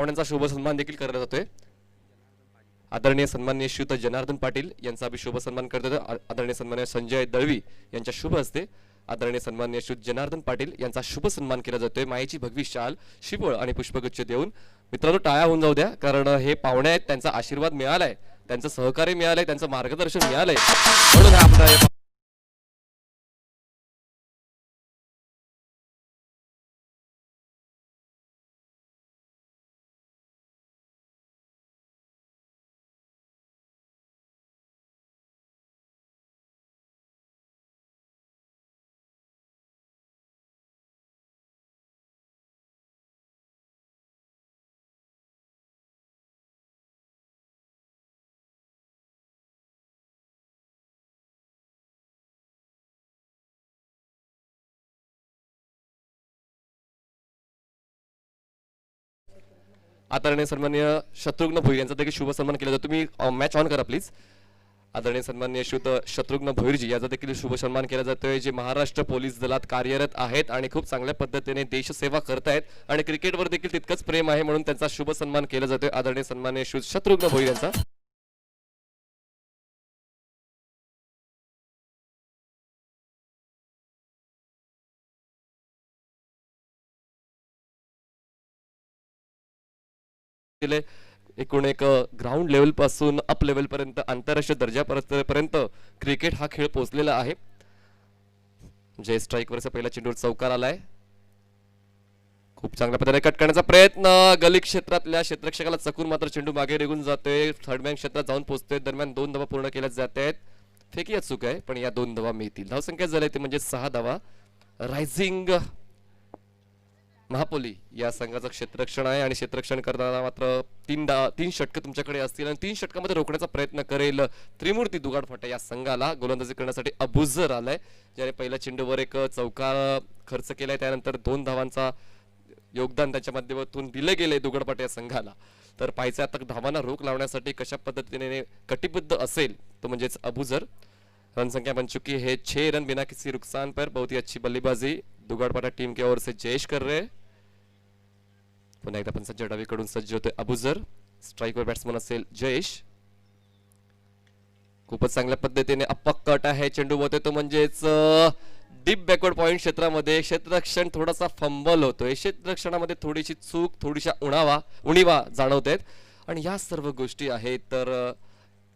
पाहुण्यांचा शुभ सन्मान देखील करण्यात जातोय. आदरणीय सन्माननीय श्रीयुत जनार्दन पाटील यांचा अभि शुभ सन्मान करतो. आदरणीय सन्माननीय संजय दळवी यांच्या शुभ हस्ते आदरणीय सन्माननीय श्रीयुत जनार्दन पाटील यांचा शुभ सन्मान केला जातोय. मायेची भगवी शाल, श्रीफळ आणि पुष्पगुच्छ देऊन. मित्रांनो, टाळ्या होऊन जाऊ द्या, कारण हे पाहुणे आहेत, त्यांचा आशीर्वाद मिळालाय, त्यांचं सहकार्य मिळालंय, त्यांचं मार्गदर्शन मिळालंय, म्हणून आपण आदरणीय सन्माननीय शत्रुघ्न भोईर यांचा देखील शुभ सन्मान केला जातो. तुम्ही मॅच ऑन करा प्लीज. आदरणीय सन्माननीय श्रीयुत शत्रुघ्न भोईरजी याचा देखील शुभ सन्मान केला जातोय, जे महाराष्ट्र पोलीस दलात कार्यरत आहेत आणि खूप चांगल्या पद्धतीने देशसेवा करतायत आणि क्रिकेटवर देखील तितकंच प्रेम आहे, म्हणून त्यांचा शुभ सन्मान केला जातोय. आदरणीय सन्माननीय श्रीयुत शत्रुघ्न भोईर यांचा. एकूण एक ग्राउंड लेवल पासून अप लेवल पर्यंत, आंतरराष्ट्रीय दर्जापर्यंत क्रिकेट हा खेळ पोहोचलेला आहे. जे स्ट्राईक वरचा पहिला चेंडू चौकार आलाय. खूप चांगल्या पद्धतीने कट करण्याचा प्रयत्न, गली क्षेत्रातल्या क्षेत्ररक्षकाला चकून मात्र चेंडू मागे निघून जातोय, थर्ड मॅन क्षेत्रात जाऊन पोहोचतोय. दरम्यान 2 धावा पूर्ण केल्या जात आहेत. फेकी चूक आहे, पण या 2 धावा मिळतील. धावसंख्या झाली ते म्हणजे 6 धावा. रायझिंग महापोली या संघाचं क्षेत्ररक्षण आहे आणि क्षेत्ररक्षण करताना मात्र 3 षटकं तुमच्याकडे असतील आणि 3 षटकामध्ये रोखण्याचा प्रयत्न करेल त्रिमूर्ती दुगाडफाटा या संघाला. गोलंदाजी करण्यासाठी अबुझर आलाय, ज्याने पहिल्या चेंडूवर एक चौकार खर्च केलाय, त्यानंतर 2 धावांचा योगदान त्याच्या माध्यमातून दिले गेले दुगाडफाटा या संघाला. तर पाहायचं आता धावांना रोख लावण्यासाठी कशा पद्धतीने कटिबद्ध असेल तो म्हणजेच अबुझर. रन संख्या बन चुकी है 6 रन बिना किसी नुकसान पर. बहुत ही अच्छी बल्लेबाजी दुगाडफाटा टीम की ओर से जयेश कर रहे. पुन्हा एकदा पण सज्ज डावीकडून सज्ज होते अबुझर. स्ट्राईकवर बॅट्समन असेल जयेश. खूपच चांगल्या पद्धतीने अप्पक कट आहे, चेंडू होते तो म्हणजेच डीप बॅकवर्ड पॉइंट क्षेत्रामध्ये क्षेत्ररक्षण थोडासा फंबल होतोय. क्षेत्ररक्षणामध्ये थोडीशी चूक, थोडीशा उणीवा जाणवत आहेत आणि या सर्व गोष्टी आहेत. तर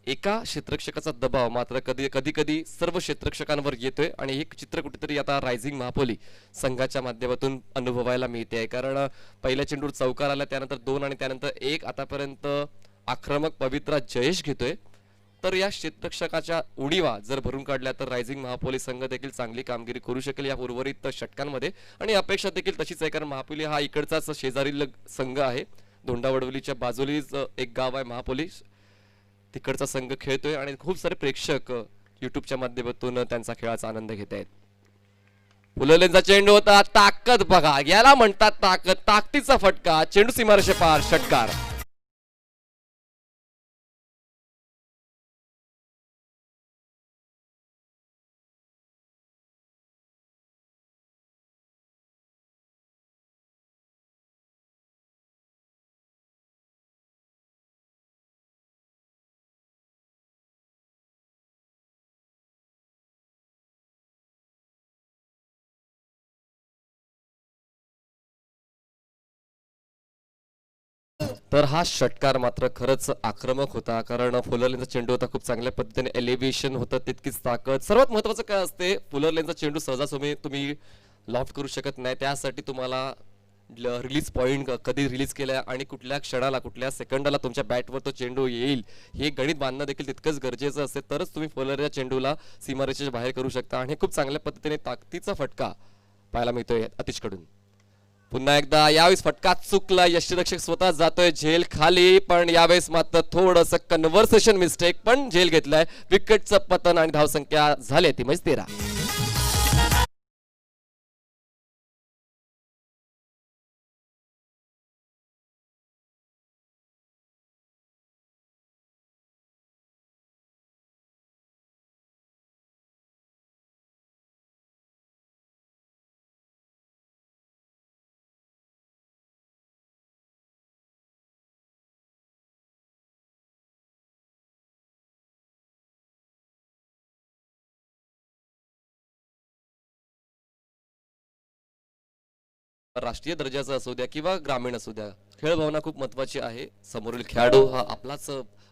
एका क्षेत्ररक्षकाचा दबाव मात्र कधी सर्व क्षेत्ररक्षकांवर येतोय आणि एक चित्र कुठेतरी आता रायझिंग महापोली संघाच्या माध्यमातून अनुभवायला मिळते आहे. कारण पहिल्या चेंडूवर चौकार आला, त्यानंतर 2 आणि त्यानंतर 1, आतापर्यंत आक्रमक पवित्रा जयेश घेतोय. तर या क्षेत्ररक्षकाच्या उणीवा जर भरून काढल्या तर रायझिंग महापोली संघ देखील चांगली कामगिरी करू शकेल या उर्वरित षटकांमध्ये आणि अपेक्षा देखील तशीच आहे, कारण महापोली हा इकडचाच शेजारील संघ आहे. धोंडावडवलीच्या बाजूलीच एक गाव आहे महापोली, तिकडचा संघ खेळतोय आणि खूप सारे प्रेक्षक युट्यूबच्या माध्यमातून त्यांचा खेळाचा आनंद घेत आहेत. फुललेंचा चेंडू होता, ताकद बघा, याला म्हणतात ताकद, ताकदीचा फटका, चेंडू सीमारेषे पार, षटकार. तर हा षटकार मात्र खरंच आक्रमक होता, कारण फुलरलेनचा चेंडू होता, खूप चांगल्या पद्धतीने एलिव्हेशन होतं, तितकीच ताकद. सर्वात महत्वाचं काय असते, फुलरलेनचा चेंडू सहजासहजी तुम्ही लॉफ्ट करू शकत नाही. त्यासाठी तुम्हाला रिलीज पॉइंट कधी रिलीज केलाय आणि कुठल्या क्षणाला, कुठल्या सेकंदाला तुमच्या बॅटवर तो चेंडू येईल हे गणित बांधणं देखील तितकंच गरजेचं असते. तरच तुम्ही फुलरच्या चेंडूला सीमारेषेच्या बाहेर करू शकता आणि खूप चांगल्या पद्धतीने ताकदीचा फटका पाहायला मिळतोय अतिशकडून. पुन्हा एकदा यावेळेस फटका चुकला, यष्टीरक्षक स्वतः जातोय झेल खाली, पण यावेळेस मात्र थोडंसं कन्व्हर्सेशन मिस्टेक, पण झेल घेतलाय. विकेटचं पतन आणि धावसंख्या झाली ती म्हणजे 13. राष्ट्रीय दर्जाचा असू द्या किंवा ग्रामीण असू द्या, खेळ भावना खूप महत्वाची आहे. समोरील खेळाडू हा आपलाच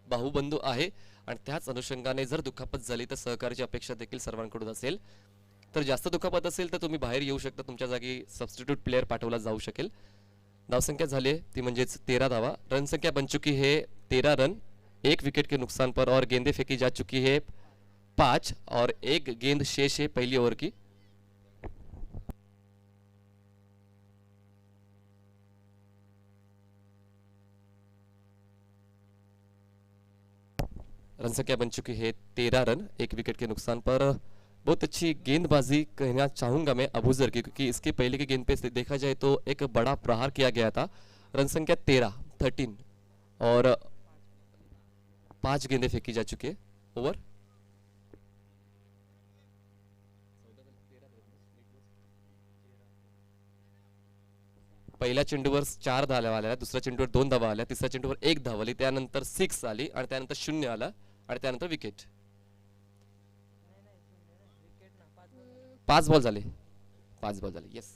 बाहुबंधू आहे आणि त्याच अनुषंगाने जर दुखापत झाली तर सहकार्याची अपेक्षा देखील सर्वांकडून असेल. तर जास्त दुखापत असेल तर तुम्ही बाहेर येऊ शकता, तुमच्या जागी सबस्टिट्यूट प्लेअर पाठवला जाऊ शकेल. धावसंख्या झाली आहे ती म्हणजेच 13 धावा. रन संख्या बन चुकी है 13 रन, 1 विकेट के नुकसान पर और गेंदें फेंकी जा चुकी है 5 और 1 गेंद शेष है पहली ओवर की. रन संख्या बन चुकी है 13 रन, 1 विकेट के नुकसान पर. बहुत अच्छी गेंदबाजी कहना चाहूंगा मैं अबूजर की, क्योंकि इसके पहले की गेंद पे देखा जाए तो एक बड़ा प्रहार किया गया था. रन संख्या 13 और 5 गेंदें फेंकी जा चुकी है. ओवर पहिल्या चेंडूवर 4 धावा आल्या, दुसऱ्या चेंडूवर 2 धावा आल्या, तिसऱ्या चेंडूवर 1 धाव आली, त्यानंतर 6 आली आणि त्यानंतर 0 आला आणि त्यानंतर विकेट. 5 बॉल झाले, 5 बॉल झाले, येस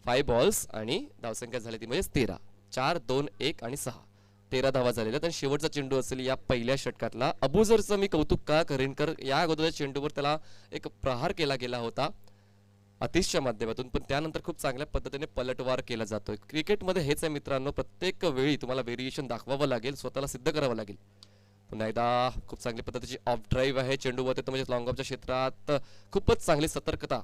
5 बॉल्स आणि धावसंख्या झाली ती म्हणजे 13. 4 2 1 आणि 6, 13 धावा झालेल्या. आणि शेवटचा चेंडू असेल या पहिल्या षटकातला. अबूजरचं मी कौतुक का करेन, कर या अगोदरच्या चेंडूवर त्याला एक प्रहार केला गेला होता अतिशच्या माध्यमातून, पण त्यानंतर खूप चांगल्या पद्धतीने पलटवार केला जातोय. क्रिकेटमध्ये हेच आहे मित्रांनो, प्रत्येक वेळी तुम्हाला व्हेरिएशन दाखवावं लागेल, स्वतःला सिद्ध करावं लागेल. पुन्हा एकदा खूप चांगली पद्धतीची ऑफ ड्राईव्ह आहे, चेंडूवर येतो म्हणजे लॉंग ऑफच्या क्षेत्रात खूपच चांगली सतर्कता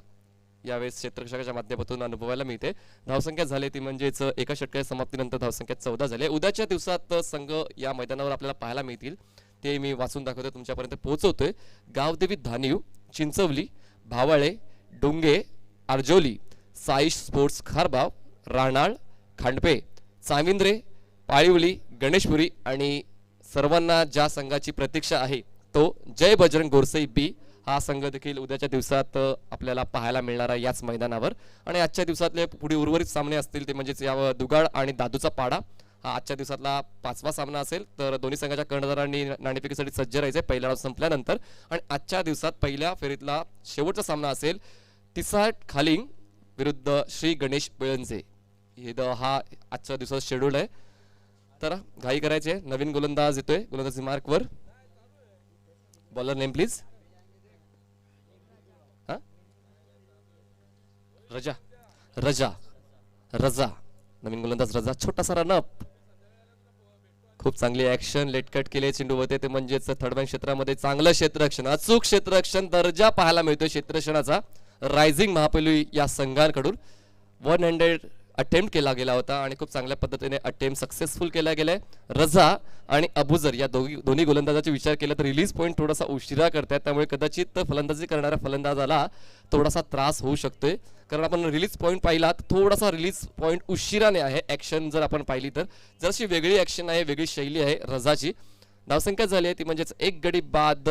यावेळेस क्षेत्ररक्षकाच्या माध्यमातून अनुभवायला मिळते. धावसंख्या झाली ती म्हणजेच एका षटकाच्या समाप्तीनंतर धावसंख्या 14 झाली. उद्याच्या दिवसात संघ या मैदानावर आपल्याला पाहायला मिळतील, ते मी वाचून दाखवतोय, तुमच्यापर्यंत पोहोचवतोय. गावदेवी धानिव, चिंचवली, भावळे, डोंगे, अर्जोली, साई स्पोर्ट्स खारबाव, राणाळ, खांडपे, चामिंद्रे, पाळिवली, गणेशपुरी आणि सर्वांना ज्या संघाची प्रतीक्षा आहे तो जय बजरंग गोरसई बी हा संघ देखील उद्याच्या दिवसात आपल्याला पाहायला मिळणार आहे याच मैदानावर. आणि आजच्या दिवसातले पुढे उर्वरित सामने असतील ते म्हणजेच या दुगाड आणि दादूचा पाडा हा आजच्या दिवसातला 5वा सामना असेल. तर दोन्ही संघाच्या कर्णधारांनी नाणेफेकीसाठी सज्ज राहायचे पहिला राऊंड संपल्यानंतर. आणि आजच्या दिवसात पहिल्या फेरीतला शेवटचा सामना असेल तिसाट खालिंग विरुद्ध श्री गणेश पिळंजे. हा आजच्या दिवसाचा शेड्यूल आहे. तर घाई करायचे, नवीन गोलंदाज येतोय, गोलंदाजी मार्कवर. Bowler name please. रजा रजा रजा नवीन गोलंदाज रजा. छोटासा रनअप, खूप चांगली ऍक्शन, लेटकट केले, चेंडू होते ते म्हणजेच थर्ड बँक क्षेत्रामध्ये चांगलं क्षेत्ररक्षण, अचूक क्षेत्ररक्षण दर्जा पाहायला मिळतोय क्षेत्ररक्षणाचा रायझिंग महापौली या संघांकडून. 100 अटेम्प्ट केला गेला होता आणि खूप चांगल्या पद्धतीने अटेम्प्ट सक्सेसफुल केला गेलाय. रजा आणि अबूजर या दोन्ही गोलंदाजाचा विचार केला तर रिलीज पॉईंट थोडासा उशिरा करतात, त्यामुळे कदाचित फलंदाजी करणाऱ्या फलंदाजाला थोडासा त्रास होऊ शकतोय. कारण आपण रिलीज पॉईंट पाहिला तर थोडासा रिलीज पॉईंट उशिराने आहे. ऍक्शन जर आपण पाहिली तर जराशी वेगळी ऍक्शन आहे, वेगळी शैली आहे रजाची. धावसंख्या झाली आहे ती म्हणजेच 1 गडी बाद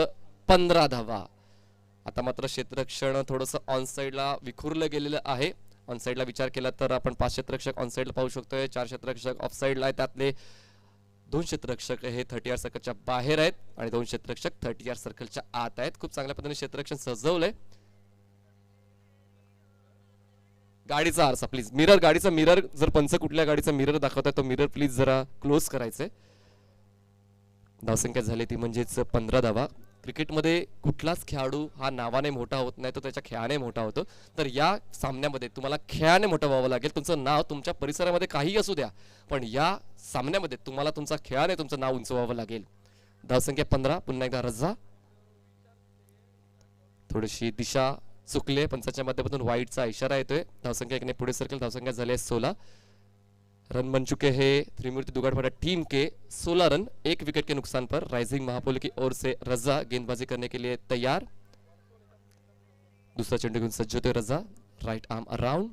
15 धावा. आता मात्र क्षेत्ररक्षण थोडंसं ऑन साईडला विखुरलं गेलेलं आहे. ऑन साईडला विचार केला तर आपण 5 क्षेत्ररक्षक ऑन साईडला पाहू शकतोय, 4 क्षेत्ररक्षक ऑफ साईडला आहेत, त्यातले 2 क्षेत्ररक्षक हे 30 यार्ड सर्कलच्या बाहेर आहेत आणि 2 क्षेत्ररक्षक 30 यार्ड सर्कलच्या आत आहेत. खूप चांगल्या पद्धतीने क्षेत्ररक्षण सजवलंय. गाडीचा आरसा प्लीज, मिरर, गाडीचा मिरर, जर पंच कुठल्या गाडीचा मिरर दाखवताय तो मिरर प्लीज जरा क्लोज करायचंय. धावसंख्या झाली ती म्हणजेच 15 धावा. क्रिकेटमध्ये कुठलाच खेळाडू हा नावाने मोठा होत नाही, तो त्याच्या खेळाने मोठा होतो. तर या सामन्यामध्ये तुम्हाला खेळाने मोठं व्हावं लागेल. तुमचं नाव तुमच्या परिसरामध्ये काही असू द्या, पण या सामन्यामध्ये तुम्हाला तुमचा खेळाने तुमचं नाव उंचवावं लागेल. धावसंख्या 15. पुन्हा एकदा रजा, थोडीशी दिशा चुकले, पंचाच्या माध्यमातून वाईटचा इशारा येतोय. धावसंख्या 1 ने पुढे सरकेल. धावसंख्या झाली आहे 16. रन बन चुके हैं त्रिमूर्ति दुगाड़पाड़ा टीम के 16 रन, 1 विकेट के नुकसान पर. राइजिंग महापौल की ओर से रजा गेंदबाजी करने के लिए तैयार. दूसरा चेंडू घेऊन सज्ज होतोय रजा, राइट आर्म अराउंड.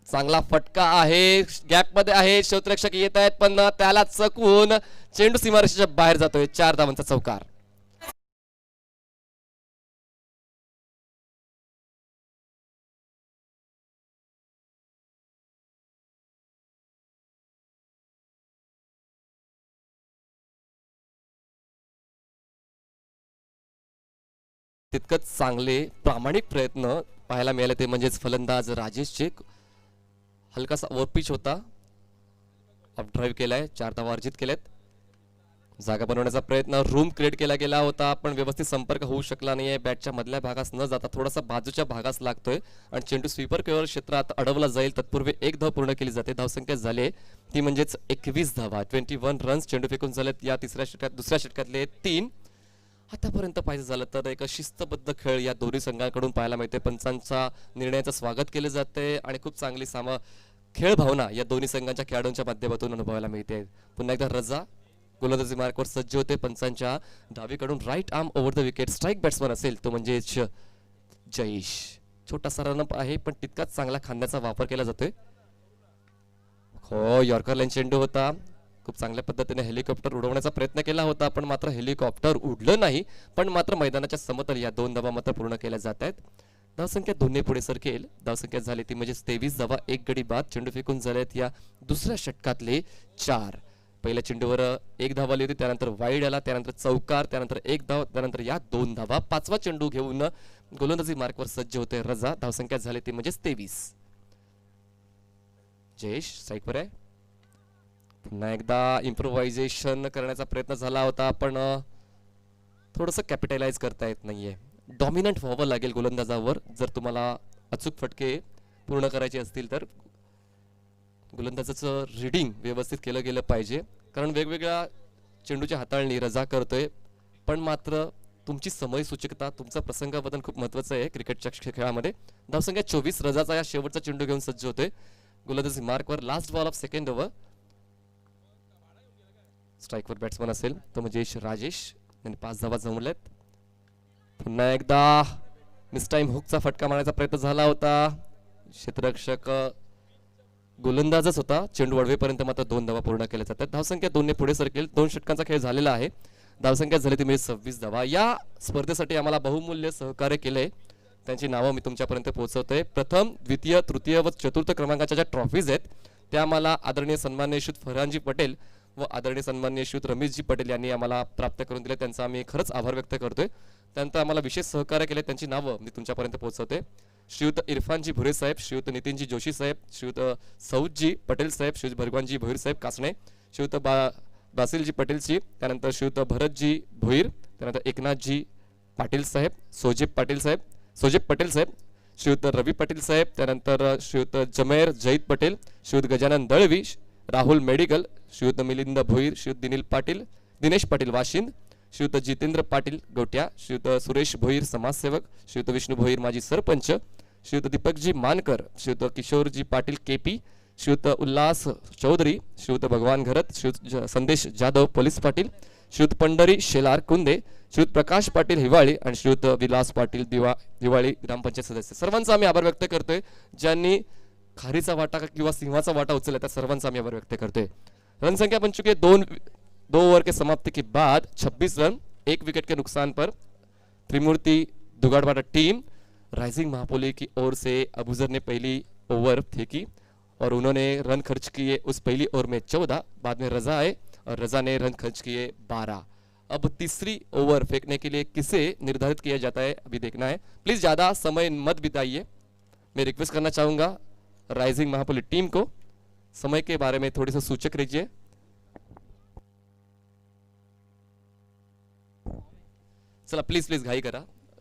चांगला फटका आहे, गॅप मध्ये आहे, क्षेत्ररक्षक येत आहेत पण त्याला चकवून चेंडू सीमारेषेच्या बाहेर जातोय. 4 धावांचा चौकार. तितकंच चांगले प्रामाणिक प्रयत्न पाहायला मिळाले ते म्हणजेच फलंदाज राजेशचे. हलकासा ओव्हरपिच होता, ऑफ ड्राईव्ह केलाय, 4 धावा अर्जित केल्यात. जागा बनवण्याचा प्रयत्न, रूम क्रिएट केला गेला होता पण व्यवस्थित संपर्क होऊ शकला नाहीये. बॅटच्या मधल्या भागास न जाता थोडासा बाजूच्या भागास लागतोय आणि चेंडू स्वीपर केवळ क्षेत्रात अडवला जाईल. तत्पूर्वी एक धाव पूर्ण केली जाते. धावसंख्या झाली ती म्हणजेच 21 धावा, 21 रन्स. चेंडू फेकून झालेत या दुसऱ्या षटकातले 3. आतापर्यंत पाहिजे झालं तर एक शिस्तबद्ध खेळ या दोन्ही संघांकडून पाहायला मिळते. पंचांच्या निर्णयाचं स्वागत केले जाते आणि खूप चांगली खेळ भावना या दोन्ही संघांच्या खेळाडूंच्या माध्यमातून अनुभवायला मिळते. पुन्हा एकदा रजा गोलंदाजी मार्कवर सज्ज होते. पंचांच्या डावीकडून right arm over the wicket strike batsman असेल तो म्हणजे जयेश. छोटासा रनअप आहे पण तितकाच चांगला खांद्याचा वापर केला जातोय. हो, यॉर्कर लाईन चेंडू होता. खूप चांगल्या पद्धतीने हेलिकॉप्टर उडवण्याचा प्रयत्न केला होता पण मात्र हेलिकॉप्टर उडलं नाही. पण मात्र मैदानाच्या समतल या 2 धावा मात्र पूर्ण केल्या जात आहेत. धावसंख्या दोन्ही पुढे सरकेल. धावसंख्या झाली ती म्हणजे 23 धावा, 1 गडी बाद. चेंडू फेकून झालेत या दुसऱ्या षटकातले 4. पहिल्या चेंडूवर 1 धाव आली होती, त्यानंतर वाईड आला, त्यानंतर चौकार, त्यानंतर 1 धाव, त्यानंतर या 2 धावा. 5वा चेंडू घेऊन गोलंदाजी मार्कवर सज्ज होते रजा. धावसंख्या झाली ती म्हणजे 23. जयेश स्ट्राईकवर आहे. पुन्हा एकदा इम्प्रोव्हायझेशन करण्याचा प्रयत्न झाला होता पण थोडंसं कॅपिटलाइज करता येत नाहीये. डॉमिनंट व्हावं लागेल गोलंदाजावर जर तुम्हाला अचूक फटके पूर्ण करायचे असतील तर. गोलंदाजाचं रीडिंग व्यवस्थित केलं गेलं पाहिजे कारण वेगवेगळ्या चेंडूची हाताळणी रजा करतोय पण मात्र तुमची समय सूचकता, तुमचं प्रसंगाबद्दल खूप महत्त्वाचं आहे क्रिकेटच्या खेळामध्ये. धावसंख्या 24. रजाचा या शेवटचा चेंडू घेऊन सज्ज होतोय गोलंदाजी मार्कवर. Last ball of second over. स्ट्राईकवर बॅट्समन असेल तो म्हणजे राजेश. त्यांनी 5 धावा जमवल्यात. पुन्हा एकदा मिस टाइम हुकचा फटका मारण्याचा प्रयत्न झाला होता. क्षेत्ररक्षक गोलंदाजच होता. चेंडू वळवेपर्यंत मात्र 2 धावा पूर्ण केल्या जातात. धावसंख्या 2 ने पुढे सरकेल. 2 षटकांचा खेळ झालेला आहे. धावसंख्या झाली ती म्हणजे 26 धावा. या स्पर्धेसाठी आम्हाला बहुमूल्य सहकार्य केले त्यांची नावं मी तुमच्यापर्यंत पोहोचवतोय. प्रथम, द्वितीय, तृतीय व चतुर्थ क्रमांकाच्या ज्या ट्रॉफीज आहेत त्या आम्हाला आदरणीय सन्माननीय श्री फरहानजी पटेल व आदरणीय सन्माननीय श्री रमेशजी पटेल यांनी आम्हाला प्राप्त करून दिले. त्यांचा आम्ही खरंच आभार व्यक्त करतोय. त्यानंतर आम्हाला विशेष सहकार्य केले त्यांची नावं मी तुमच्यापर्यंत पोहोचवते. श्रीयुत इरफानजी भुरे साहेब, श्रीयुत नितीनजी जोशी साहेब, श्रीयुत सौदजी पटेल साहेब, श्रीयुत भगवानजी भोईर साहेब कासणे, श्रीयुत बासिलजी पटेलजी, त्यानंतर श्रीयुत भरतजी भोईर, त्यानंतर एकनाथजी पाटील साहेब, सोजेब पटेल साहेब, श्रीयुत रवी पाटील साहेब, त्यानंतर श्रीयुत जमेर जईद पटेल, श्रीयुत गजानन दळवी, राहुल मेडिकल, श्रीयुत मिलिंद भोईर, श्रीयुत दिनेश पाटील वाशिंद, श्रीयुत जितेंद्र पाटील गोट्या, श्रीयुत सुरेश भोईर समाजसेवक, श्रीयुत विष्णू भोईर माजी सरपंच, श्रीयुत दीपकजी मानकर, श्रीयुत किशोरजी पाटील केपी, श्रीयुत उल्हास चौधरी, श्रीयुत भगवान घरत, श्रीयुत संदेश जाधव पोलीस पाटील, श्रीयुत पंढरी शेलार कुंदे, श्रीयुत प्रकाश पाटील हिवाळी आणि श्रीयुत विलास पाटील दिवाळी ग्रामपंचायत सदस्य. सर्वांचा आम्ही आभार व्यक्त करतोय. ज्यांनी खारीचा वाटा किंवा सिंहाचा वाटा उचलला त्या सर्वांचा आम्ही आभार व्यक्त करतोय. रनसंख्या बन चुकी है 2 ओवर के समाप्ति के बाद 26 रन, 1 विकेट के नुकसान पर त्रिमूर्ति दुगाड़वाड़ा टीम राइजिंग महापोली की ओर से अबूजर ने पहली ओवर फेंकी और उन्होंने रन खर्च किए उस पहली ओवर में 14. बाद में रजा आए और रजा ने रन खर्च किए 12. अब तीसरी ओवर फेंकने के लिए किसे निर्धारित किया जाता है अभी देखना है. प्लीज ज्यादा समय मत बिताइए. मैं रिक्वेस्ट करना चाहूंगा राइजिंग महापोली टीम को समय के बारे में थोड़ी सा सूचक रहिए. चला प्लीज घाई करा.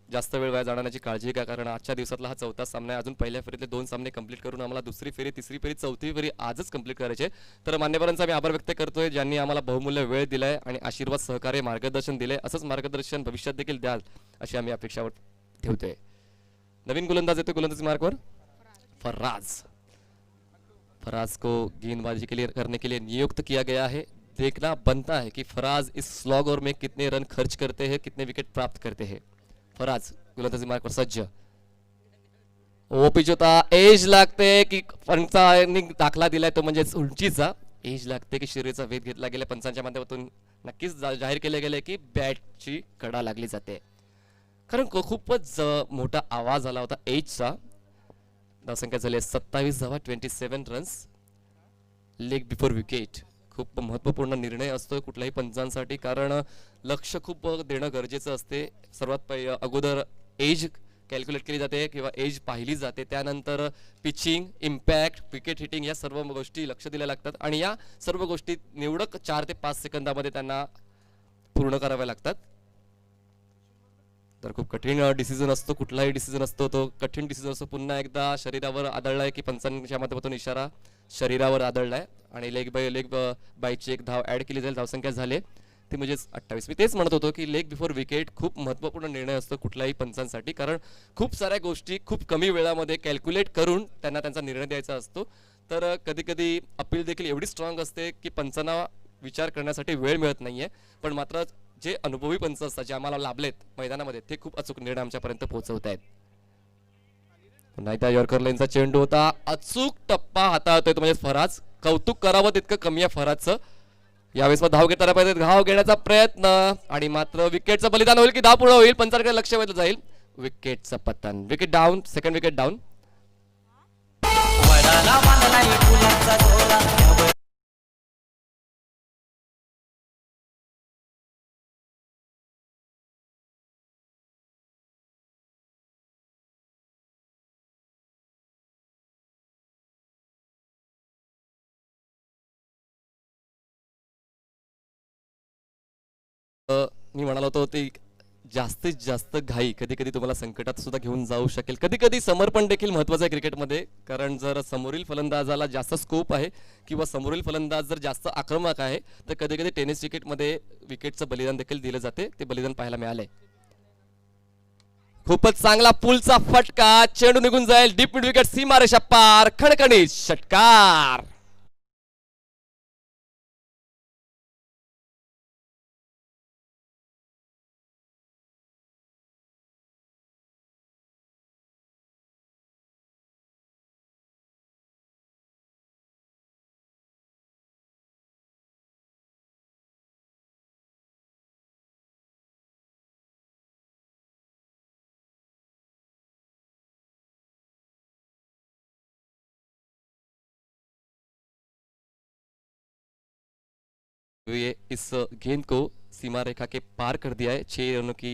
जास्त वेळ वाया जाण्याची काळजी घ्या कारण आजच्या दिवसातला हा 4था सामना आहे. अजून पहिल्या फेरीतले 2 सामने कंप्लीट करून आम्हाला दुसरी फेरी, तिसरी फेरी, चौथी फेरी आजच कंप्लीट करायचे. तर मान्यवरांचा मी आभार व्यक्त करतोय ज्यांनी आम्हाला बहुमूल्य वेळ दिलाय आणि आशीर्वाद, सहकार्य, मार्गदर्शन दिले. असंच मार्गदर्शन भविष्यात देखील द्याल अशी आम्ही अपेक्षा ठेवतोय. नवीन गोलंदाज येतोय गोलंदाजी मार्कवर फराज को गेंदबाजी के लिए करने के लिए नियुक्त किया गया है. देखना बनता है कि फराज इस स्लॉग ओवर में कितने रन खर्च करते हैं, कितने विकेट प्राप्त करते हैं. फराज गोलंदाजी मार्कवर सज्ज. ओ पिच होता. एज लागते की पंचांनी दाखला दिलाय तो म्हणजे उंचीचा. एज लागते की शरीराचा वेध घेतला गेला. पंचांच्या माध्यमातून नक्कीच जाहीर केले गेले की बॅटची कडा लागली जाते कारण खूपच मोठा आवाज आला होता एजचा. धावसंख्या झाली 27 धावा, 27 रन्स. लेग बिफोर विकेट खूप महत्त्वपूर्ण निर्णय असतो कुठल्याही पंचांसाठी कारण लक्ष खूप देणं गरजेचं असते. सर्वात अगोदर एज कॅल्क्युलेट केली जाते किंवा एज पाहिली जाते. त्यानंतर पिचिंग, इम्पॅक्ट, विकेट हिटिंग या सर्व गोष्टी लक्ष दिल्या लागतात आणि या सर्व गोष्टी निवडक 4 ते 5 सेकंदामध्ये त्यांना पूर्ण कराव्या लागतात. तर खूप कठीण डिसिजन असतो, कुठलाही डिसिजन असतो तो कठीण डिसिजन असतो. पुन्हा एकदा शरीरावर आदळलाय की पंचांच्या माध्यमातून इशारा शरीरावर आदळलाय आणि लेग बायची एक धाव ऍड केली जाईल. धावसंख्या झाली ती म्हणजेच 28. मी तेच म्हणत होतो की लेग बिफोर विकेट खूप महत्त्वपूर्ण निर्णय असतो कुठल्याही पंचांसाठी, कारण खूप साऱ्या गोष्टी खूप कमी वेळामध्ये कॅल्क्युलेट करून त्यांना त्यांचा निर्णय द्यायचा असतो. तर कधी कधी अपील देखील एवढी स्ट्रॉंग असते की पंचांना विचार करण्यासाठी वेळ मिळत नाहीये. पण मात्र जे अनुभवी पंच असतात, जे आम्हाला लाभलेत मैदानामध्ये, ते खूप अचूक निर्णय आमच्यापर्यंत पोहोचवत आहेत. पुन्हा एकदा यॉर्कर लाईनचा चेंडू होता, अचूक टप्पा हाताळतोय तो म्हणजे फराज. कौतुक करावं तितकं कमी आहे फराजचं. यावेळेस मग धाव घेताना पाहिजे, धाव घेण्याचा प्रयत्न आणि मात्र विकेटचं बलिदान होईल की धाव पूर्ण होईल, पंचांकडे लक्ष वेधलं जाईल. विकेटचं पतन, wicket down, second wicket down. मी म्हणालो होतो ते जास्तीत जास्त घाई कधी कधी तुम्हाला संकटात सुद्धा घेऊन जाऊ शकेल. कधी कधी समर्पण देखील महत्वाचं आहे क्रिकेटमध्ये, कारण जर समोरील फलंदाजाला जास्त स्कोप आहे किंवा समोरील फलंदाज जर जास्त आक्रमक आहे तर कधी कधी टेनिस क्रिकेटमध्ये विकेटचं बलिदान देखील दिलं जाते. ते बलिदान पाहायला मिळालंय. खूपच चांगला पुलचा फटका, चेंडू निघून जाईल, डीप मिड विकेट, सीमारेषा पार, खणखणीत षटकार. ये इस गेंद को सीमा रेखा के पार कर दिया है. 6 रनों की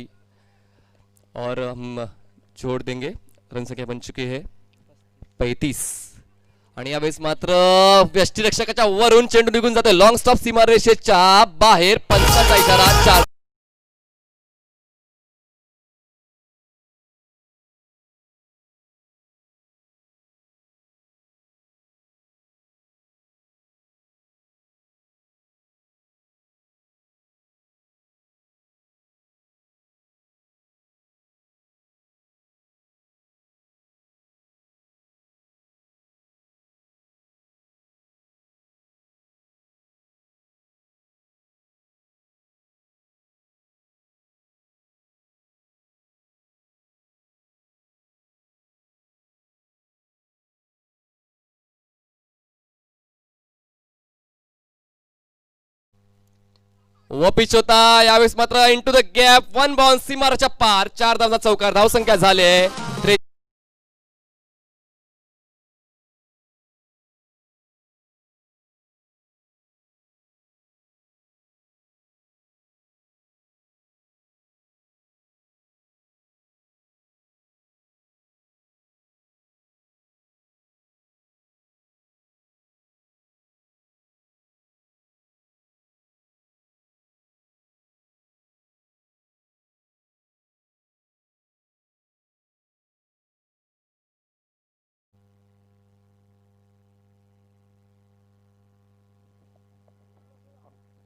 और हम जोड़ देंगे. रन संख्या बन चुकी है 35. आणि यावेळेस मात्र यष्टीरक्षकाच्या वरून चेंडू निघून जातोय, लॉंग स्टॉप सीमारेषेच्या बाहेर. पंचाचा इशारा. 4 व पिच होता. यावेळेस मात्र इंटू द गॅप, 1 बाउन्स, सीमारेषा पार. 4 धावांचा चौकार. धावसंख्या झाले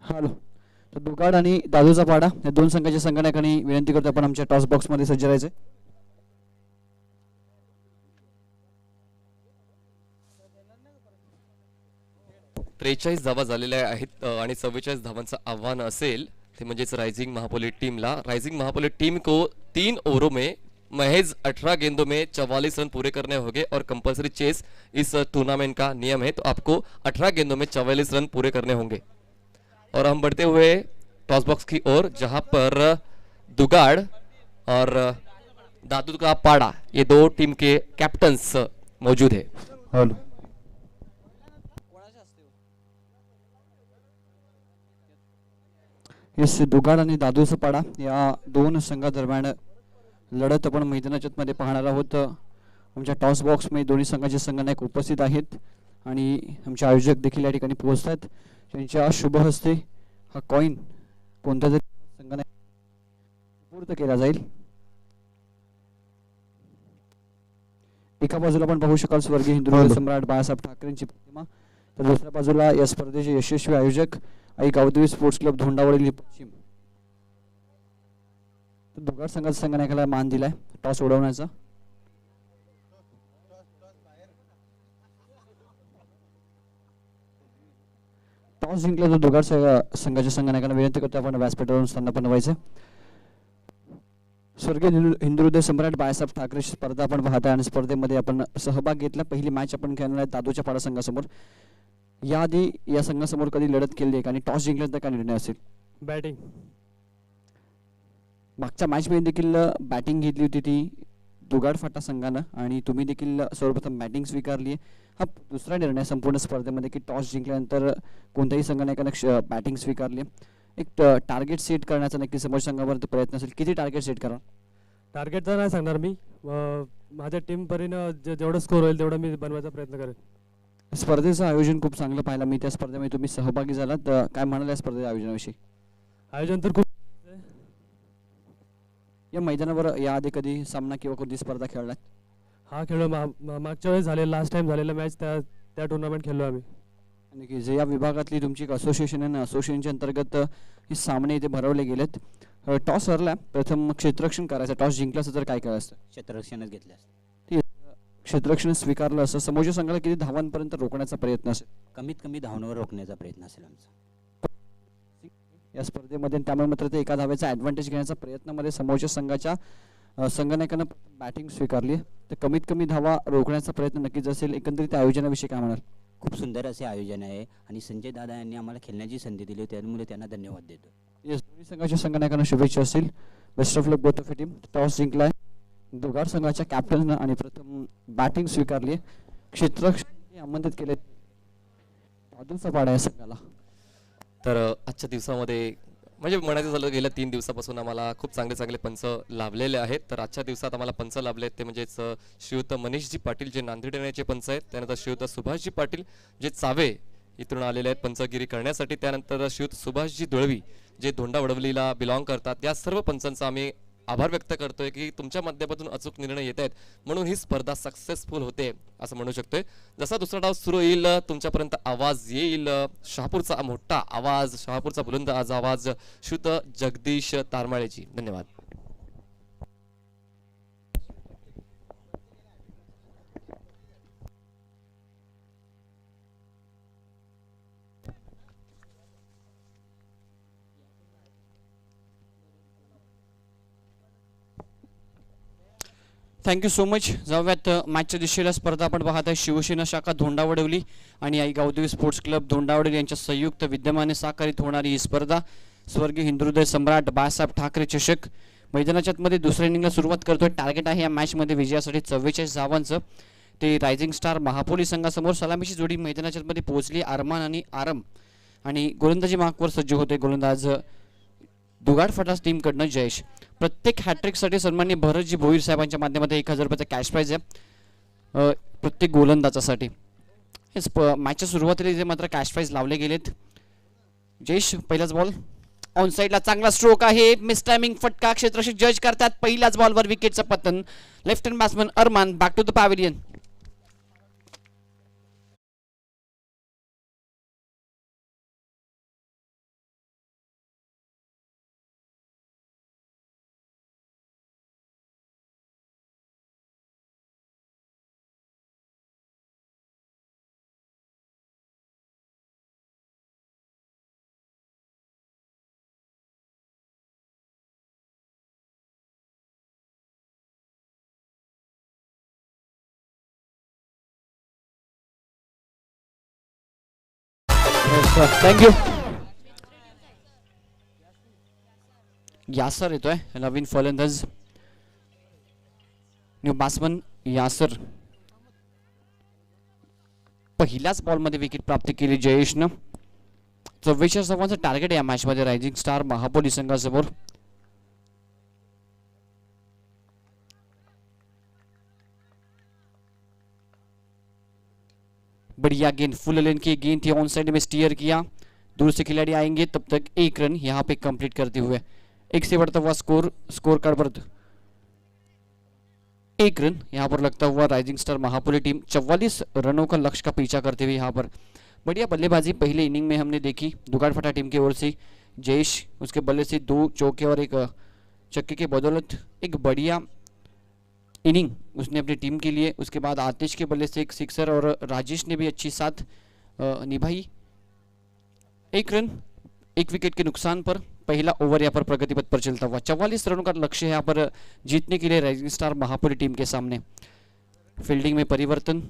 हॅलो. तर दुगाड आणि दादूचा पाडा या दोन संघाच्या संघटनांनी विनंती करतो आपण आमच्या टॉस बॉक्स मध्ये सज्ज राहायचे. 43 धावा झालेल्या आहेत आणि 44 धावांचं आव्हान असेल ते म्हणजेच राइजिंग महापोलिट टीमला. राइजिंग महापोलिट टीम को 3 ओवरों में महज 18 गेंदों में 44 रन पूरे करने होंगे और कंपलसरी चेस इस टूर्नामेंट का नियम है. तो आपको 18 गेंदों में 44 रन पूरे करने होंगे. और हम बढ़ते हुए टॉस बॉक्स की ओर, जहां पर दुगाड़ और दादू का पाड़ा ये दो टीम के कैप्टन्स मौजूद है. हॅलो. येस, दुगाड आणि दादूचा पाडा या दोन संघादरम्यान लढत आपण मैदानाच्या मध्ये पाहणार आहोत. आमच्या टॉस बॉक्समध्ये दोन्ही संघाचे संघनायक उपस्थित आहेत आणि आमचे आयोजक देखील या ठिकाणी पोहोचत आहेत. त्यांच्या शुभ हस्ते हा कॉईन कोणत्या तरी संघनायक पूर्ण केला जाईल. एका बाजूला आपण पाहू शकाल स्वर्गीय हिंदू सम्राट बाळासाहेब ठाकरेंची प्रतिमा, तर दुसऱ्या बाजूला या स्पर्धेचे यशस्वी आयोजक आई गावदेवी स्पोर्ट्स क्लब धोंडावडी पश्चिम. दुगाड संघाच्या संघनायकाला मान दिलाय टॉस उडवण्याचा. टॉस जिंकला तो दुगाड संघाच्या संघनायकांना विनंती करतो आपण व्यासपीठावरून स्थानापन्न व्हायचं. स्वर्गीय हिंदू हृदय सम्राट बाळासाहेब ठाकरे स्पर्धा आपण पाहताय आणि स्पर्धेमध्ये आपण सहभाग घेतला. पहिली मॅच आपण खेळणार आहे दादूच्या पाडा संघासमोर. याआधी या संघासमोर कधी लढत केली आहे आणि टॉस जिंकल्यानंतर काय निर्णय असेल? बॅटिंग. मागच्या मॅचमध्ये देखील बॅटिंग घेतली होती ती दुगाड फाटा संघानं आणि तुम्ही देखील सर्वप्रथम बॅटिंग स्वीकारली आहे. हा दुसरा निर्णय संपूर्ण स्पर्धेमध्ये की टॉस जिंकल्यानंतर कोणत्याही संघानायकानं बॅटिंग स्वीकारली. एक टार्गेट सेट करण्याचा नक्की समोर संघावरती प्रयत्न असेल. किती टार्गेट सेट करा? टार्गेट तर नाही सांगणार मी, माझ्या टीम परीनं जेवढं स्कोर होईल तेवढं मी बनवायचा प्रयत्न करेन. स्पर्धेचं आयोजन खूप चांगलं पाहिलं मी. त्या स्पर्धेमध्ये तुम्ही सहभागी झालात, काय म्हणाल या स्पर्धेच्या आयोजनाविषयी? आयोजन तर खूप. या मैदानावर याआधी कधी सामना किंवा कोणती स्पर्धा खेळलात? हा खेळ मागच्या वेळेस झालेला, लास्ट टाइम झालेला मॅच, त्या टुर्नामेंट खेळलो आम्ही. आणि की जे या विभागातली तुमची एक असोसिएशन आहे ना, असोसिएशनच्या अंतर्गत हे सामने इथे भरवले गेलेत. टॉस हरला, प्रथम क्षेत्ररक्षण करायचं. टॉस जिंकलं असं तर काय करायचं? क्षेत्ररक्षणच घेतलं असतं. क्षेत्ररक्षण स्वीकारलं असं समोरच्या संघाला किती धावांपर्यंत रोखण्याचा प्रयत्न असेल? कमीत कमी धावण्यावर रोखण्याचा प्रयत्न असेल आमचा या स्पर्धेमध्ये. त्यामुळे मात्र ते एका धावेचा ॲडव्हान्टेज घेण्याचा प्रयत्नामध्ये समोरच्या संघाच्या संघनायकानं बॅटिंग स्वीकारली. तर कमीत कमी धावा रोखण्याचा प्रयत्न नक्कीच असेल. एकंदरीत आयोजनाविषयी काय म्हणाल? खूप सुंदर असे आयोजन आहे आणि संजय दादा यांनी आम्हाला खेळण्याची संधी दिली, त्यामुळे त्यांना धन्यवाद देतो. येस, दोन्ही संघाच्या संघनायकांना शुभेच्छा असतील. Best of luck both of team. Toss जिंकलाय दुगाड संघाच्या कॅप्टननं आणि प्रथम बॅटिंग स्वीकारली आहे. क्षेत्ररक्षण आमंत्रित केले दादूचा पाडा या संघाला. तर आजच्या दिवसामध्ये म्हणजे म्हणायचं झालं गेल्या 3 दिवसापासून आम्हाला खूप चांगले चांगले पंच लाभलेले आहेत. तर आजच्या दिवसात आम्हाला पंच लाभले ते म्हणजेच श्रीयुत मनीषजी पाटील जे नांदेड येण्याचे पंच आहेत, त्यानंतर श्रीयुत सुभाषजी पाटील जे चावे इथून आलेले आहेत पंचगिरी करण्यासाठी, त्यानंतर श्रीयुत सुभाषजी दळवी जे धोंडा वडवलीला बिलॉंग करतात. या सर्व पंचांचा आम्ही आभार व्यक्त करतोय की तुमच्या माध्यमातून अचूक निर्णय येत आहेत म्हणून ही स्पर्धा सक्सेसफुल होते असं म्हणू शकतोय. जसा दुसरा डाव सुरू येईल तुमच्यापर्यंत आवाज येईल शहापूरचा मोठा आवाज, शहापूरचा बुलंद आवाज, श्रुत जगदीश तारमाळेजी. धन्यवाद. Thank you so much. जाऊयात मॅचच्या दिशेला. स्पर्धा आपण पाहत आहे शिवसेना शाखा धोंडावडवली आणि आई गावदेवी स्पोर्ट्स क्लब धोंडावडवली यांच्या संयुक्त विद्यमाने साकारित होणारी ही स्पर्धा स्वर्गीय हिंदू हृदय सम्राट बाळासाहेब ठाकरे चषक. मैदानाच्या मध्ये दुसऱ्या इनिंगला सुरुवात करतोय. टार्गेट आहे या मॅचमध्ये विजयासाठी 44 धावांचं. ते रायझिंग स्टार महापोली संघासमोर. सलामीची जोडी मैदानाच्या मध्ये पोहोचली. अरमान आणि आरम आणि गोलंदाजी मार्कवर सज्ज होते गोलंदाज दुगाड फटास टीमकडनं जयेश. प्रत्येक हॅट्रिकसाठी सन्माननीय भरतजी भोईर साहेबांच्या माध्यमातून 1000 रुपयाचा कॅश प्राईज आहे प्रत्येक गोलंदाजासाठी. मॅचच्या सुरुवातीला इथे मात्र कॅश प्राईज लावले गेलेत. जयेश पहिलाच बॉल ऑन साईडला चांगला स्ट्रोक आहे. मिस टायमिंग फटका क्षेत्ररक्षक जज करतात. पहिल्याच बॉलवर विकेटचं पतन. Left hand batsman Arman back to the pavilion. Thank you. Yasir येतोय नवीन फलंदाज. New batsman Yasir. पहिल्याच बॉलमध्ये विकेट प्राप्त केली जयेशनं. 44 धावांचं टार्गेट आहे या मॅचमध्ये रायझिंग स्टार महापोली संघासमोर. बढ़िया गेंद, फुल लेन की गेंद थी, ऑन साइड में स्टीयर किया, दूर से खिलाड़ी आएंगे, तब तक 1 रन यहाँ पे कंप्लीट करते हुए 1 से बढ़ता हुआ स्कोर कार्ड पर 1 रन यहाँ पर लगता हुआ राइजिंग स्टार महापुली टीम 44 रनों का लक्ष्य का पीछा करते हुए यहाँ पर बढ़िया बल्लेबाजी पहले इनिंग में हमने देखी दुगाड़ फटा टीम की ओर से। जयेश उसके बल्ले से 2 चौके और 1 छक्के के बदौलत एक बढ़िया इनिंग उसने अपनी टीम के लिए। उसके बाद आतिश के बल्ले से 1 सिक्सर और राजेश ने भी अच्छी साथ निभाई। 1 रन 1 विकेट के नुकसान पर पहला ओवर यहाँ पर प्रगति पथ पर चलता हुआ 44 रनों का लक्ष्य है यहाँ पर जीतने के लिए राइजिंग स्टार महापुरी टीम के सामने। फील्डिंग में परिवर्तन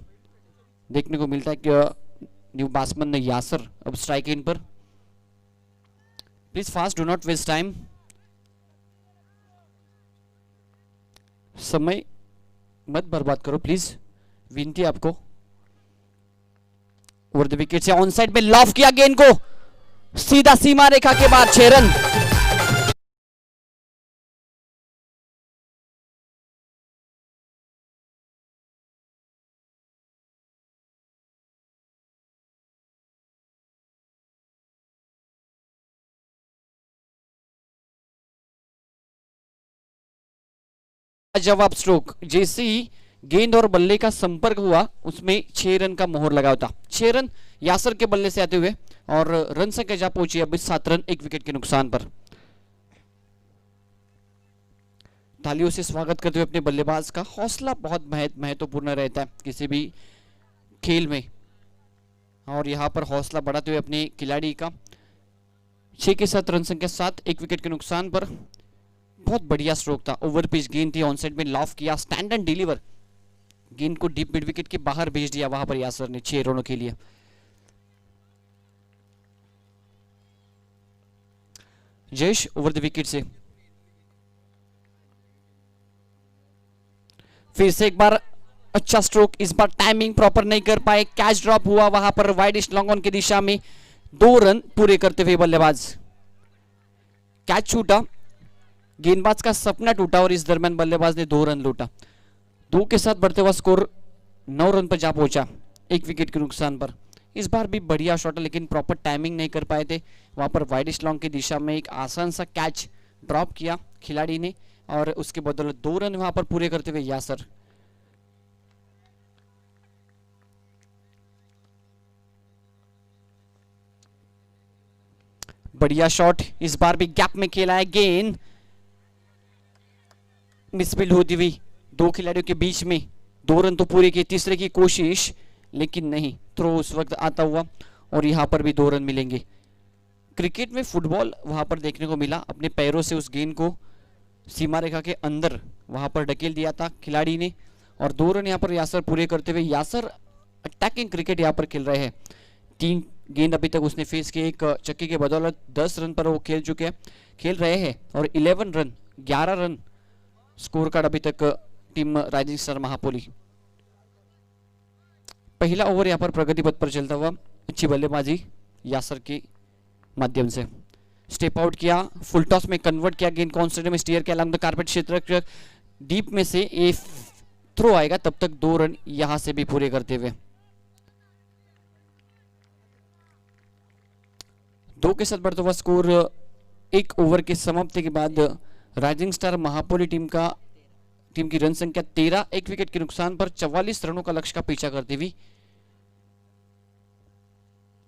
देखने को मिलता है कि न्यू बैट्समैन यासर अब स्ट्राइक इन पर। Please fast, do not waste time, समय मत बर्बाद करो प्लीज, विनती है आपको। ओवर द विकेट से ऑन साइड में लॉफ किया गेंद को, सीधा सीमा रेखा के बाद 6 रन। जवाब स्ट्रोक जैसे ही गेंद और बल्ले का संपर्क हुआ उसमें 6 रन का मोहर लगा होता। 6 रन यासर के बल्ले से आते हुए और रन संख्या जा पहुंची अभी 7 रन 1 विकेट के नुकसान पर। तालियों से स्वागत करते हुए अपने बल्लेबाज का हौसला बहुत महत्वपूर्ण रहता है किसी भी खेल में, और यहां पर हौसला बढ़ाते हुए अपने खिलाड़ी का 6 के 7 रन संख्या 7 1 विकेट के नुकसान पर। बहुत बढ़िया स्ट्रोक था, ओवर पिच गेंद थी, ऑन साइड में लॉफ किया, स्टैंड एंड डिलीवर, गेंद को डीप मिड विकेट के बाहर भेज दिया वहां पर यासर ने 6 रनों के लिए। जयेश ओवर द विकेट से फिर से एक बार अच्छा स्ट्रोक, इस बार टाइमिंग प्रॉपर नहीं कर पाए, कैच ड्रॉप हुआ वहां पर वाइडिश लॉन्ग ऑन की दिशा में, 2 रन पूरे करते हुए बल्लेबाज। कैच छूटा, गेंदबाज का सपना टूटा और इस दरमियान बल्लेबाज ने 2 रन लूटा। 2 के साथ बढ़ते हुआ स्कोर 9 रन पर जा पहुंचा 1 विकेट के नुकसान पर। इस बार भी बढ़िया शॉट लेकिन प्रॉपर टाइमिंग नहीं कर पाए थे, वहां पर वाइडिश लॉन्ग की दिशा में एक आसान सा कैच ड्रॉप किया खिलाड़ी ने और उसके बदौलत 2 रन वहां पर पूरे करते हुए यासर। बढ़िया शॉट, इस बार भी गैप में खेला है, गेंद मिसफील्ड होती हुई 2 खिलाड़ियों के बीच में, 2 रन तो पूरे किए, तीसरे की कोशिश लेकिन नहीं, थ्रो उस वक्त आता हुआ और यहां पर भी 2 रन मिलेंगे। क्रिकेट में फुटबॉल वहां पर देखने को मिला, अपने पैरों से उस गेंद को सीमा रेखा के अंदर वहां पर ढकेल दिया था खिलाड़ी ने और 2 रन यहां पर यासर पूरे करते हुए। यासर अटैकिंग क्रिकेट यहां पर खेल रहे हैं, 3 गेंद अभी तक उसने फेस किए, 1 चक्के के बदौलत 10 रन पर वो खेल रहे हैं और 11 रन स्कोर कार्ड अभी तक टीम राइजिंग स्टार महापोली। पहला ओवर यहां पर प्रगति पथ पर चलता हुआ, अच्छी बल्लेबाजी यासर के माध्यम से, स्टेप आउट किया, फुल टॉस में कन्वर्ट किया, गेंद कॉन्स्टेंट में स्टीयर किया, अलॉन्ग द कारपेट क्षेत्र डीप में से ये थ्रो आएगा, तब तक 2 रन यहां से भी पूरे करते हुए। 2 के साथ बढ़ता हुआ स्कोर 1 ओवर के समाप्ति के बाद राइजिंग स्टार महापोली टीम की रन संख्या 13 1 विकेट के नुकसान पर 44 रनों का लक्ष्य का पीछा करती हुई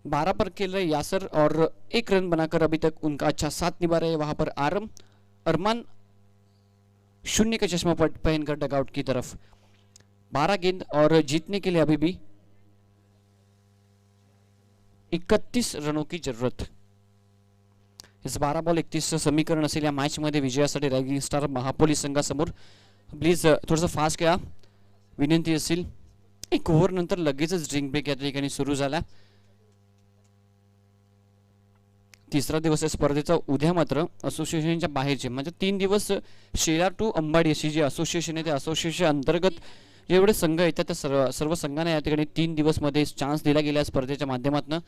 12 पर खेल रहे यासर और 1 रन बनाकर अभी तक उनका अच्छा साथ निभा रहे वहां पर अरमान 0 का चश्मा पहनकर डगआउट की तरफ। 12 गेंद और जीतने के लिए अभी भी 31 रनों की जरूरत। इस 12 बॉल 31 समीकरण असलेल्या मॅच मध्ये विजयासाठी रायझिंग स्टार महापोली संघासमोर प्लीज थोडंसं फास्ट घ्या विनंती असेल। 1 ओव्हर नंतर लगेचच ड्रिंक ब्रेक या ठिकाणी सुरू झाला। तिसरा दिवस आहे स्पर्धेचा। उद्या मात्र असोसिएशनच्या बाहेरचे म्हणजे 3 दिवस शेलार टू अंबाडी अशी जी असोसिएशन आहे त्या असोसिएशन अंतर्गत जेवढे संघ येतात त्या सर्व संघांना या ठिकाणी 3 दिवस मध्ये चान्स दिला गेला स्पर्धेच्या माध्यमातून।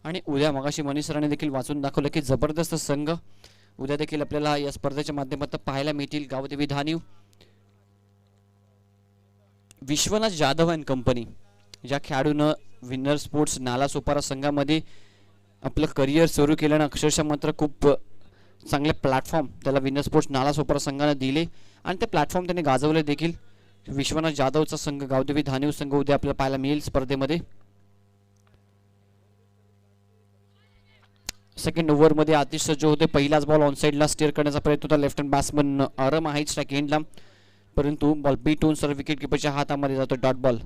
आणि उद्या मगाशी मनीष सरांनी देखील वाचून दाखवलं की जबरदस्त संघ उद्या देखील आपल्याला या स्पर्धेच्या माध्यमातून पाहायला मिळतील। गावदेवी धानीव, विश्वनाथ जाधव अँड कंपनी ज्या खेळाडूंना विनर स्पोर्ट्स नालासोपारा संघामध्ये आपलं करिअर सुरू केल्यानं अक्षरशः मात्र खूप चांगले प्लॅटफॉर्म त्याला विनर स्पोर्ट्स नालासोपारा संघाने दिले आणि ते प्लॅटफॉर्म त्याने गाजवले देखील. विश्वनाथ जाधवचा संघ गावदेवी धानिव संघ उद्या आपल्याला पाहायला मिळेल स्पर्धेमध्ये. सेकंड ओव्हरमध्ये आतिश सज्ज होते. पहिलाच बॉल ऑन साईडला स्टेअर करण्याचा प्रयत्न होता लेफ्ट हँड बॅट्समन आरम आहे स्ट्राईक एंडला, परंतु बॉल बीट होऊन सर विकेट किपरच्या हातामध्ये जातो dot ball.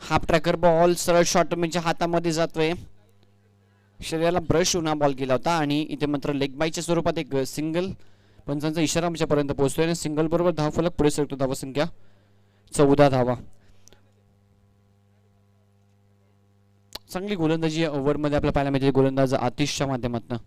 Half tracker ball सरळ शॉर्टमॅनच्या हातामध्ये जातोय. शरीराला ब्रश होऊन हा बॉल गेला होता आणि इथे मात्र लेग बायच्या स्वरूपात एक सिंगल पंचांचा इशारा आमच्यापर्यंत पोहोचतोय आणि सिंगल बरोबर धावफलक पुढे सरकतो. धावसंख्या 14 धावा. चांगली गोलंदाजी ओव्हरमध्ये आपल्याला पाहायला मिळते गोलंदाज आतिशच्या माध्यमातून.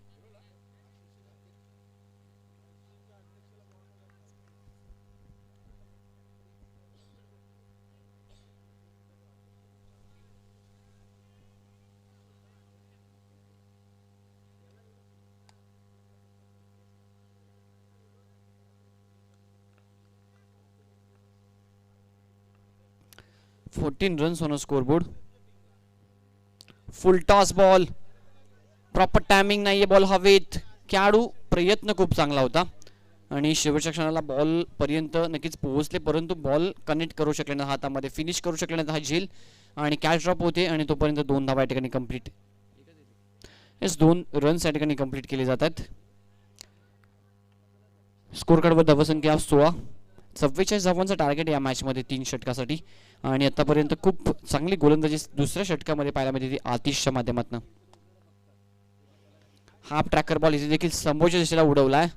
Fourteen runs on scoreboard. Full toss ball, proper timing नाहीये बॉल हवेत. खेळाडू प्रयत्न खूप चांगला होता आणि शेवटच्या क्षणाला बॉल पर्यंत नक्कीच पोहोचले, परंतु बॉल कनेक्ट करू शकले नाही हातामध्ये, फिनिश करू शकले नाही. हा झेल आणि कॅच ड्रॉप होते आणि तोपर्यंत 2 धावा या ठिकाणी कंप्लीट. 2 रन्स या ठिकाणी कंप्लीट केले जातात. स्कोर कार्डवर धावसंख्या 16. 44 धावांचा टार्गेट या मॅचमध्ये 3 षटकासाठी आणि आतापर्यंत खूप चांगली गोलंदाजी दुसऱ्या षटकामध्ये पाहायला मिळते आतिशच्या माध्यमातून. हाफ ट्रॅकर बॉल इथे देखील समोरच्या दिशेला उडवलाय.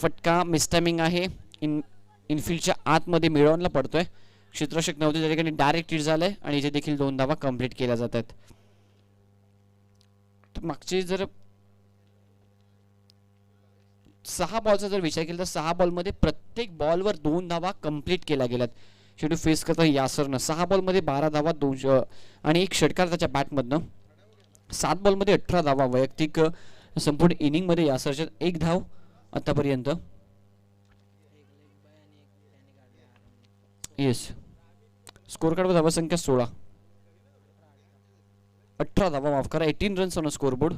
फटका मिसटायमिंग आहे. इनफिल्डच्या आतमध्ये मिळवणला पडतोय. क्षेत्ररक्षक नव्हते त्या ठिकाणी डायरेक्ट हिट झालंय आणि इथे देखील 2 धावा कंप्लीट केल्या जातात. मागचे जर 6 बॉलचा जर विचार केला तर 6 बॉलमध्ये प्रत्येक बॉलवर 2 धावा कंप्लीट केल्या गेल्यात. शेवटी फेस करता यासरनं 6 बॉलमध्ये 12 धावा 2 आणि 1 षटकार त्याच्या बॅटमधनं. 7 बॉलमध्ये 18 धावा वैयक्तिक संपूर्ण इनिंगमध्ये यासरच्या 1 धाव आतापर्यंत. येस, स्कोर कार्डवर धावा संख्या 16. 18 धावा माफ करा. 18 रन्स ऑन स्कोरबोर्ड.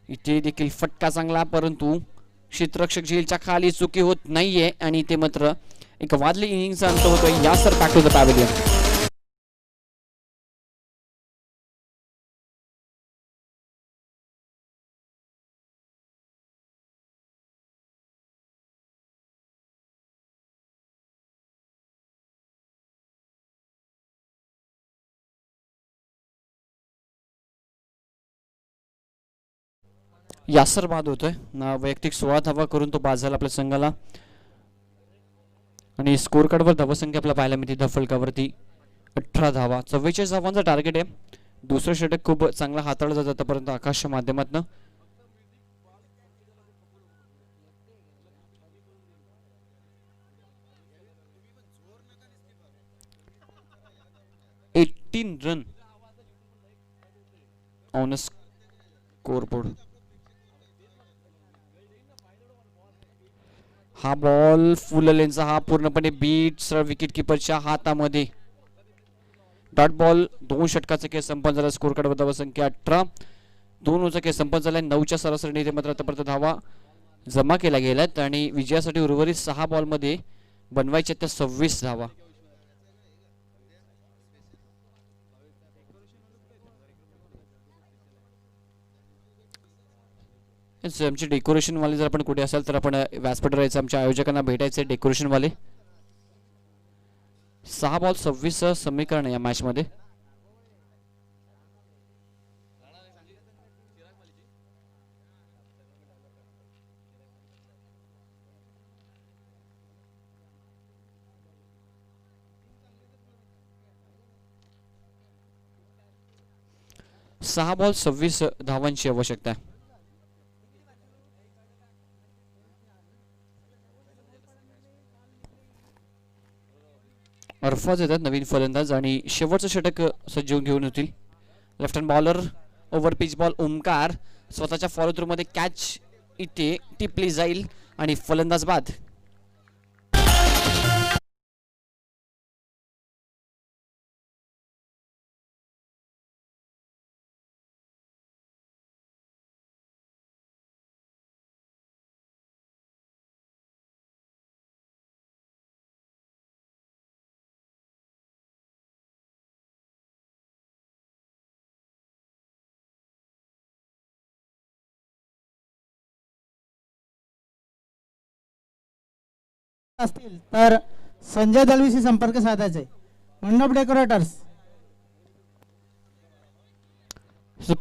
इथे देखील फटका चांगला, परंतु क्षेत्ररक्षक झेलच्या खाली चुकी होत नाहीये आणि ते मात्र एक वादळी इनिंगचा अंत होतोय. Yasir back to the pavilion. Yasir बाद होतोय. वैयक्तिक 16 धावा करून तो बाद झाला आपल्या संघाला आणि स्कोर कार्डवर धावसंख्या आपल्याला पाहायला मिळते फलकावरती 18 धावा. 44 धावांचा टार्गेट आहे. दुसरं षटक खूप चांगला हाताळलं जातं आतापर्यंत आकाशच्या माध्यमातून. Run on scoreboard. हा बॉल फुल लेनचा, हा पूर्णपणे बीट सरळ विकेट किपरच्या हातामध्ये. Dot ball. 2 षटकाचा खेळ संपन्न झाला. स्कोर कार्डवर धावा संख्या 18. 2 ओव्हरचा खेळ संपन्न झाला. 9च्या सरासरीने इथे मात्र आतापर्यंत धावा जमा केल्या गेल्यात आणि विजयासाठी उर्वरित 6 बॉलमध्ये बनवायच्या त्या 26 धावा. आमचे डेकोरेशन वाले जर आपण कुठे असाल तर आपण व्यासपीठ राहायचं, आमच्या आयोजकांना भेटायचे डेकोरेशन वाले. 6 बॉल 26 समीकरण या मॅच मध्ये. 6 बॉल 26 धावांची आवश्यकता आहे. अरफाज येतात नवीन फलंदाज आणि शेवटचं षटक सज्ज होऊन घेऊन होतील. Left hand bowler over pitch ball Omkar स्वतःच्या फॉलो थ्रू मध्ये कॅच इथे टिपली जाईल आणि फलंदाज बाद. असतील तर संजय दलवीशी संपर्क साधायचे. मंडप डेकोरेटर्स.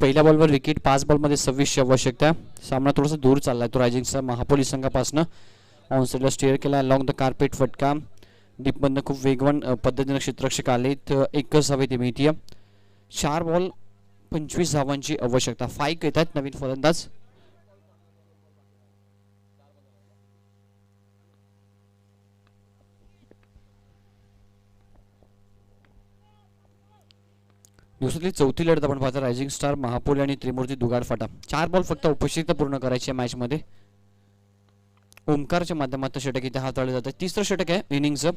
पहिल्या बॉलवर विकेट 5 बॉलमध्ये 26 आवश्यकता. सामना थोडासा दूर चाललाय तो रायझिंगचा महापोली संघापासून. ऑनसाइडला स्टेअर केला लॉंग द कार्पेट फटका डीपमधनं खूप वेगवान पद्धतीनं क्षेत्ररक्षक आले तर एकच हवे ते मिळतीय. 4 बॉल 25 धावांची आवश्यकता. 5 येतात नवीन फलंदाज. दिवसातली चौथी लढत आपण पाहतो रायझिंग स्टार महापोली आणि त्रिमूर्ती दुगाड फाटा. 4 बॉल फक्त उपस्थित पूर्ण करायचे मॅच मध्ये. ओमकारच्या माध्यमातून षटक इथे हाताळलं जातं. तिसरं षटक आहे इनिंगचं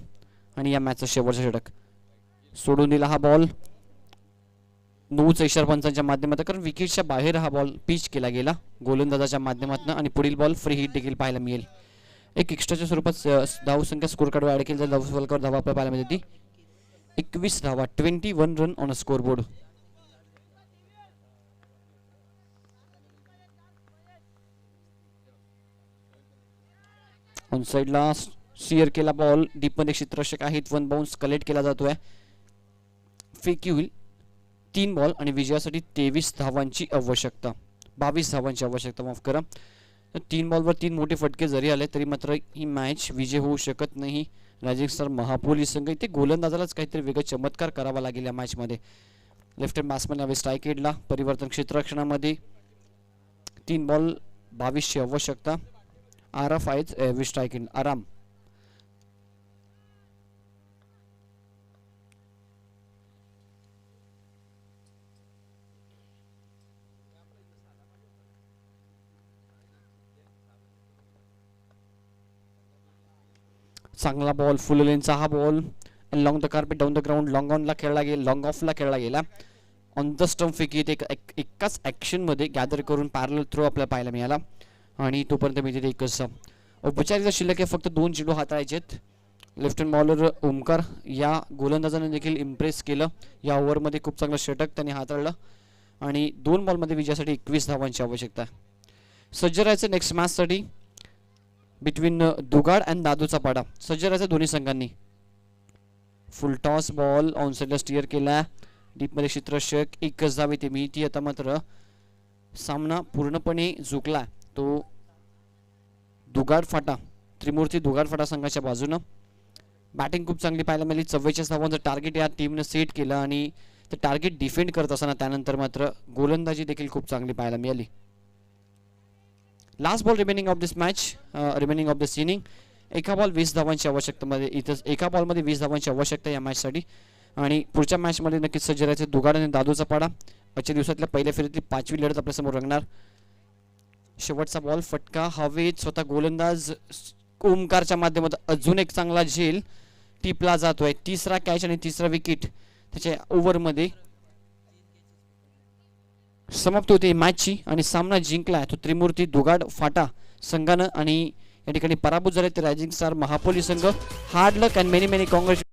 आणि या मॅचचं शेवटचं षटक. सोडून दिला हा बॉल 9 इशारा पंचांच्या माध्यमातून कारण विकेटच्या बाहेर हा बॉल पिच केला गेला गोलंदाजाच्या माध्यमातून आणि पुढील बॉल फ्री हिट देखील पाहायला मिळेल. एक एक्स्ट्राच्या स्वरूपात धावसंख्या स्कोर कार्ड ऍड केली जाईल. धावसंख्येवर धावा आपल्याला पाहायला मिळते ती 21 धावा 21 run on a score board. On साइडला सियर केला बॉल डीप मध्ये क्षेत्ररक्षक आहेत. 1 बाउन्स कलेक्ट केला जातोय. फेकी होईल. 3 बॉल आणि विजयासाठी 23 धावांची आवश्यकता. 22 धावांची आवश्यकता माफ करा. 3 बॉलवर 3 मोठे फटके जरी आले तरी मात्र ही मॅच विजय होऊ शकत नाही. रायझिंग स्टार महापोली संघ इथे गोलंदाजालाच काहीतरी वेगळा चमत्कार करावा लागेल या मॅच मध्ये. लेफ्ट हँड बॅट्समन यावेळी स्ट्राईक एडला परिवर्तन क्षेत्ररक्षणामध्ये 3 बॉल 22 ची आवश्यकता. आरफ आहेच यावेळी स्ट्राईक एंड आराम. चांगला बॉल फुल लेनचा हा ball long the carpet down the ground long ऑनला खेळला गेला लॉंग ऑफला खेळला गेला. ऑन द स्टंप फेकी एकाच ऍक्शन मध्ये गॅदर करून पॅरल थ्रो आपल्याला पाहायला मिळाला आणि तोपर्यंत मिळते एकच. औपचारिक शिल्लक आहे फक्त 2 चेंडू हाताळायचे आहेत. लेफ्ट हँड बॉलर ओमकार या गोलंदाजाने देखील इम्प्रेस केलं. या ओव्हरमध्ये खूप चांगलं षटक त्यांनी हाताळलं आणि 2 बॉलमध्ये विजयासाठी 21 धावांची आवश्यकता. सज्ज राहायचं नेक्स्ट मॅचसाठी बिटवीन दुगाड अँड दादूचा पाडा. सज्ज राहायचं दोन्ही संघांनी. फुल टॉस बॉल ऑन साइडला स्टिअर केला डीपमध्ये क्षेत्ररक्षक एकच धाव इथे मिळती. आता मात्र सामना पूर्णपणे झुकला तो दुगाड फाटा त्रिमूर्ती दुगाड फाटा संघाच्या बाजूनं. बॅटिंग खूप चांगली पाहायला मिळाली. 44 धावांचं टार्गेट या टीमनं सेट केलं आणि ते टार्गेट डिफेंड करत असताना त्यानंतर मात्र गोलंदाजी देखील खूप चांगली पाहायला मिळाली. Last ball remaining of this match remaining of this inning. एका बॉल 20 धावांची आवश्यकता मध्ये इथं एका बॉलमध्ये 20 धावांची आवश्यकता या मॅचसाठी आणि पुढच्या मॅचमध्ये नक्कीच सज्ज राहायचे दुगाड आणि दादूचा पाडा. आजच्या दिवसातल्या पहिल्या फेरीतली 5वी लढत आपल्यासमोर रंगणार. शेवटचा बॉल फटका हवेत स्वतः गोलंदाज ओमकारच्या माध्यमातून अजून एक चांगला झेल टिपला जातोय. तिसरा कॅच आणि तिसरा विकेट त्याच्या ओव्हरमध्ये समाप्त होते मॅचची आणि सामना जिंकला तो त्रिमूर्ती दुगाड फाटा संघानं आणि या ठिकाणी पराभूत झाले ते रायझिंग स्टार महापोली संघ. Hard luck and many many Congress.